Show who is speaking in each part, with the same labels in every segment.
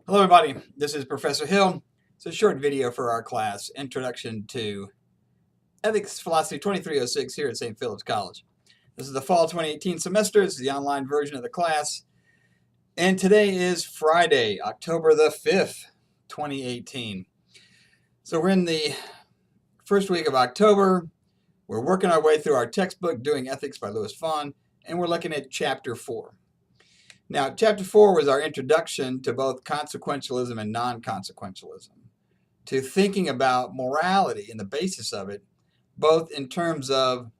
Speaker 1: Hello everybody, this is Professor Hill. It's a short video for our class, Introduction to Ethics Philosophy 2306 here at St. Philip's College. This is the fall 2018 semester. This is the online version of the class. And today is Friday, October the 5th, 2018. So we're in the first week of October. We're working our way through our textbook, Doing Ethics by Louis Fahn, and we're looking at Chapter 4. Now, Chapter 4 was our introduction to both consequentialism and non-consequentialism, to thinking about morality and the basis of it, both in terms of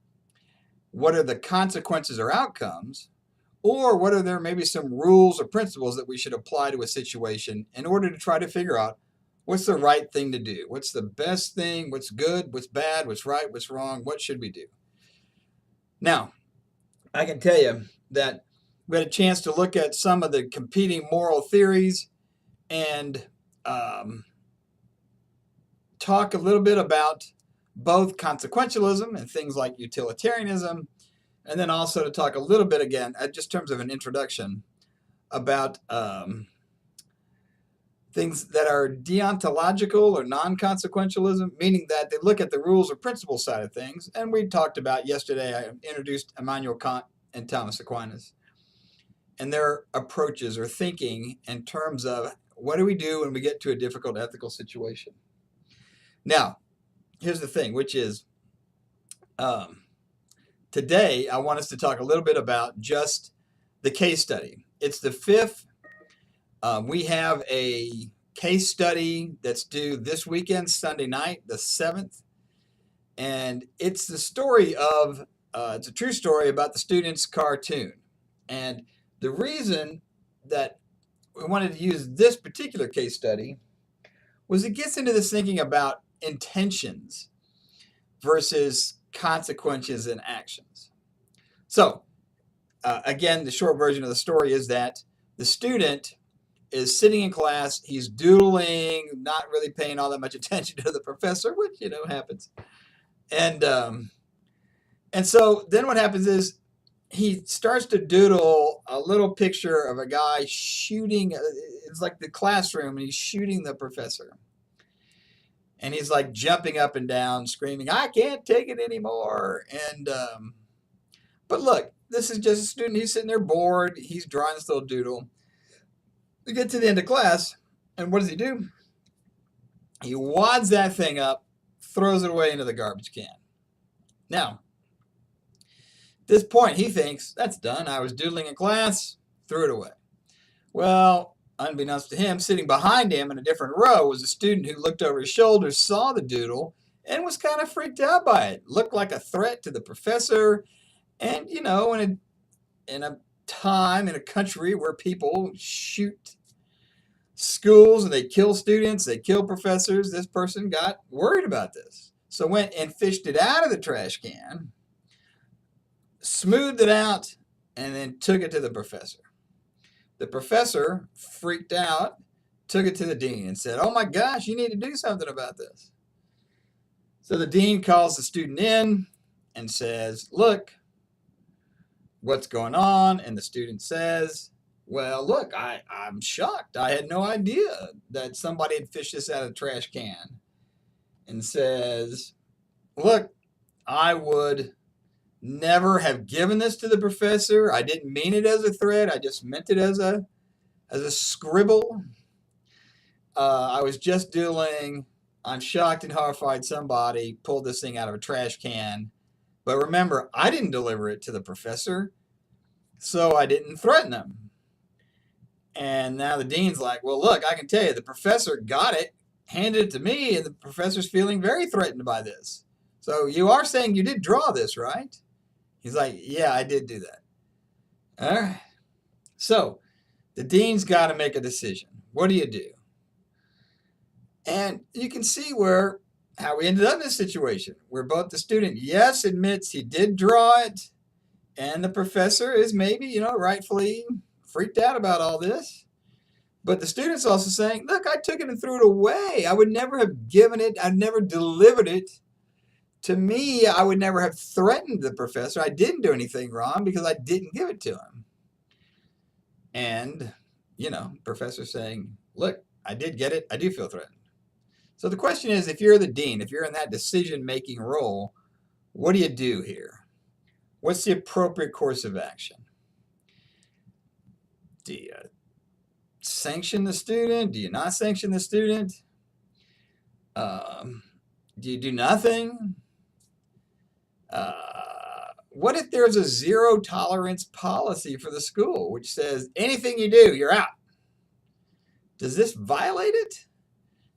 Speaker 1: what are the consequences or outcomes, or what are there maybe some rules or principles that we should apply to a situation in order to try to figure out what's the right thing to do, what's the best thing, what's good, what's bad, what's right, what's wrong, what should we do. Now, I can tell you that we had a chance to look at some of the competing moral theories and talk a little bit about both consequentialism and things like utilitarianism, and then also to talk a little bit again, just in terms of an introduction, about things that are deontological or non-consequentialism, meaning that they look at the rules or principles side of things. And we talked about yesterday, I introduced Immanuel Kant and Thomas Aquinas and their approaches or thinking in terms of what do we do when we get to a difficult ethical situation. Now, here's the thing, which is today I want us to talk a little bit about just the case study. It's the fifth. We have a case study that's due this weekend, Sunday night, the 7th. And it's the story of, it's a true story about the student's cartoon. And the reason that we wanted to use this particular case study was it gets into this thinking about intentions versus consequences and actions. So, again, the short version of the story is that the student is sitting in class, he's doodling, not really paying all that much attention to the professor, which, happens. And so then what happens is he starts to doodle a little picture of a guy shooting. It's like the classroom, and he's shooting the professor. And he's like jumping up and down, screaming, "I can't take it anymore." And but look, this is just a student. He's sitting there bored. He's drawing this little doodle. We get to the end of class, and what does he do? He wads that thing up, throws it away into the garbage can. Now, at this point, he thinks, that's done. I was doodling in class, threw it away. Well, unbeknownst to him, sitting behind him in a different row was a student who looked over his shoulder, saw the doodle, and was kind of freaked out by it. Looked like a threat to the professor. And, in a time, in a country where people shoot schools and they kill students, they kill professors, this person got worried about this. So went and fished it out of the trash can, smoothed it out, and then took it to the professor. The professor freaked out, took it to the dean and said, "Oh my gosh, you need to do something about this." So the dean calls the student in and says, "Look, what's going on?" And the student says, "Well, look, I'm shocked. I had no idea that somebody had fished this out of the trash can." And says, "Look, I would never have given this to the professor. I didn't mean it as a threat. I just meant it as a scribble. I was just doodling. I'm shocked and horrified somebody pulled this thing out of a trash can. But remember, I didn't deliver it to the professor, so I didn't threaten him." And now the dean's like, "Well, look, I can tell you, the professor got it, handed it to me, and the professor's feeling very threatened by this. So you are saying you did draw this, right?" He's like, "Yeah, I did do that." All right. So the dean's got to make a decision. What do you do? And you can see how we ended up in this situation, where both the student, yes, admits he did draw it, and the professor is maybe, rightfully freaked out about all this. But the student's also saying, "Look, I took it and threw it away. I would never have given it. I'd never delivered it. To me, I would never have threatened the professor. I didn't do anything wrong because I didn't give it to him." And professor saying, look, I did get it. I do feel threatened. So the question is, if you're the dean, if you're in that decision-making role, what do you do here? What's the appropriate course of action? Do you sanction the student? Do you not sanction the student? Do you do nothing? What if there's a zero tolerance policy for the school, which says anything you do, you're out? Does this violate it?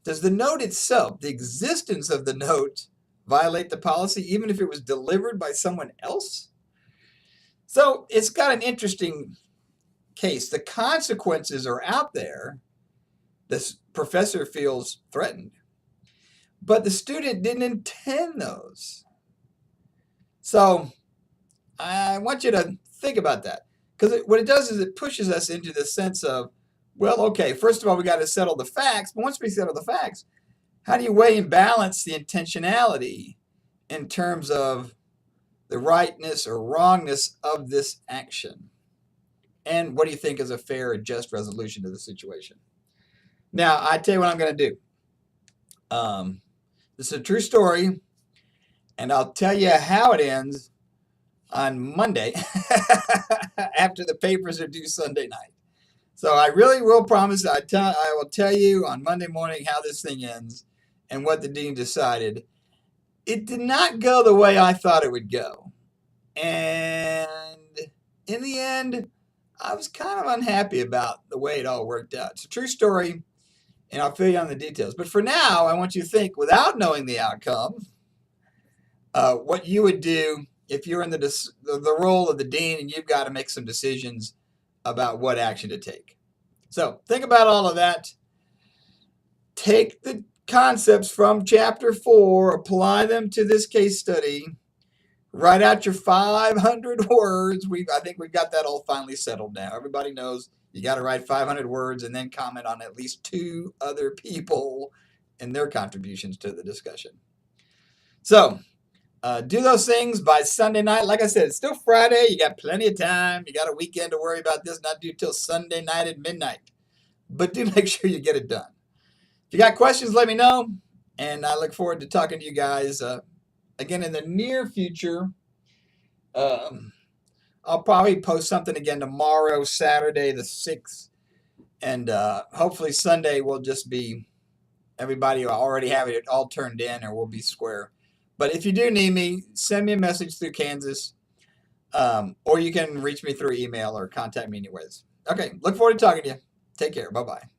Speaker 1: Does the note itself, the existence of the note, violate the policy, even if it was delivered by someone else? So it's got an interesting case. The consequences are out there. This professor feels threatened, but the student didn't intend those. So I want you to think about that, because what it does is it pushes us into the sense of, well, okay, first of all, we got to settle the facts. But once we settle the facts, how do you weigh and balance the intentionality in terms of the rightness or wrongness of this action? And what do you think is a fair and just resolution to the situation? Now, I tell you what I'm going to do. This is a true story, and I'll tell you how it ends on Monday after the papers are due Sunday night. So I really will promise I will tell you on Monday morning how this thing ends and what the dean decided. It did not go the way I thought it would go. And in the end, I was kind of unhappy about the way it all worked out. It's a true story, and I'll fill you on the details. But for now, I want you to think, without knowing the outcome, what you would do if you're in the role of the dean and you've got to make some decisions about what action to take. So think about all of that. Take the concepts from chapter 4, apply them to this case study, write out your 500 words. I think we've got that all finally settled now. Everybody knows you got to write 500 words and then comment on at least 2 other people and their contributions to the discussion. So do those things by Sunday night. Like I said, it's still Friday. You got plenty of time. You got a weekend to worry about this, not due till Sunday night at midnight. But do make sure you get it done. If you got questions, let me know. And I look forward to talking to you guys again in the near future. I'll probably post something again tomorrow, Saturday the 6th. And hopefully Sunday will just be, everybody will already have it all turned in, or we'll be square. But if you do need me, send me a message through Kansas, or you can reach me through email or contact me anyways. Okay, look forward to talking to you. Take care. Bye-bye.